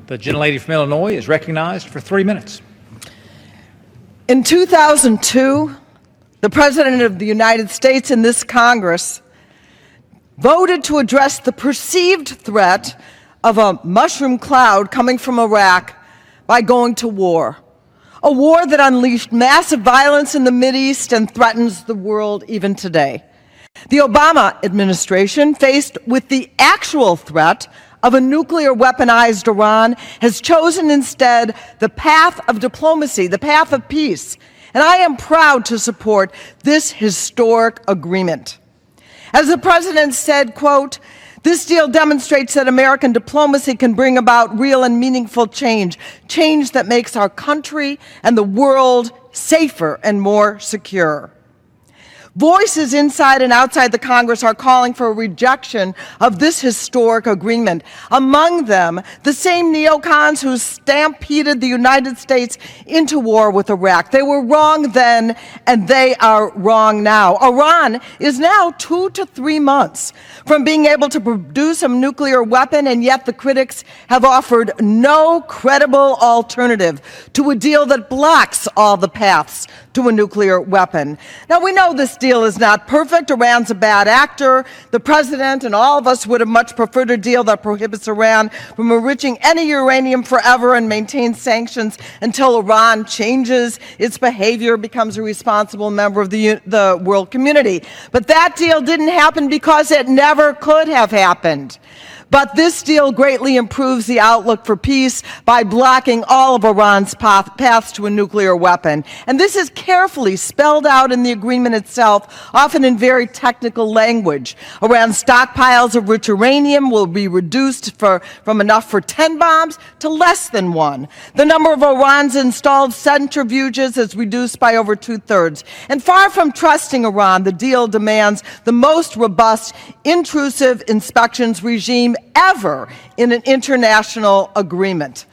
The gentlelady from Illinois is recognized for 3 minutes. In 2002, the President of the United States and this Congress voted to address the perceived threat of a mushroom cloud coming from Iraq by going to war, a war that unleashed massive violence in the Mideast and threatens the world even today. The Obama administration, faced with the actual threat of a nuclear weaponized Iran, has chosen instead the path of diplomacy, the path of peace. And I am proud to support this historic agreement. As the President said, quote, "This deal demonstrates that American diplomacy can bring about real and meaningful change, change that makes our country and the world safer and more secure." Voices inside and outside the Congress are calling for a rejection of this historic agreement. Among them, the same neocons who stampeded the United States into war with Iraq. They were wrong then, and they are wrong now. Iran is now 2 to 3 months from being able to produce a nuclear weapon, and yet the critics have offered no credible alternative to a deal that blocks all the paths to a nuclear weapon. Now, we know this deal is not perfect. Iran's a bad actor. The President and all of us would have much preferred a deal that prohibits Iran from enriching any uranium forever and maintains sanctions until Iran changes its behavior, becomes a responsible member of the world community. But that deal didn't happen because it never could have happened. But this deal greatly improves the outlook for peace by blocking all of Iran's paths to a nuclear weapon. And this is carefully spelled out in the agreement itself, often in very technical language. Iran's stockpiles of rich uranium will be reduced from enough for 10 bombs to less than 1. The number of Iran's installed centrifuges is reduced by over 2/3. And far from trusting Iran, the deal demands the most robust, intrusive inspections regime ever in an international agreement.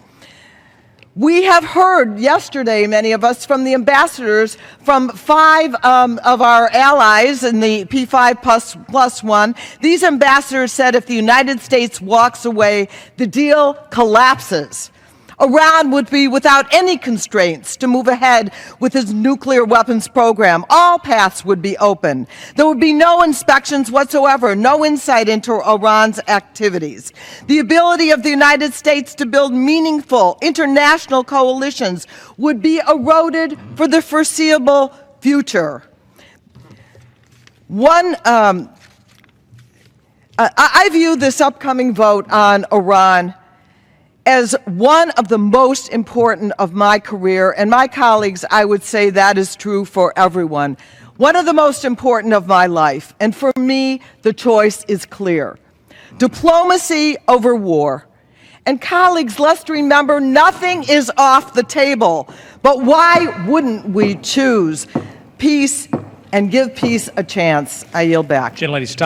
We have heard yesterday, many of us, from the ambassadors from 5 of our allies in the P5+1. These ambassadors said if the United States walks away, the deal collapses. Iran would be without any constraints to move ahead with its nuclear weapons program. All paths would be open. There would be no inspections whatsoever, no insight into Iran's activities. The ability of the United States to build meaningful international coalitions would be eroded for the foreseeable future. I view this upcoming vote on Iran as one of the most important of my career, and my colleagues, I would say that is true for everyone. One of the most important of my life, and for me, the choice is clear. Diplomacy over war. And colleagues, let's remember, nothing is off the table. But why wouldn't we choose peace and give peace a chance? I yield back. Gentlelady's time.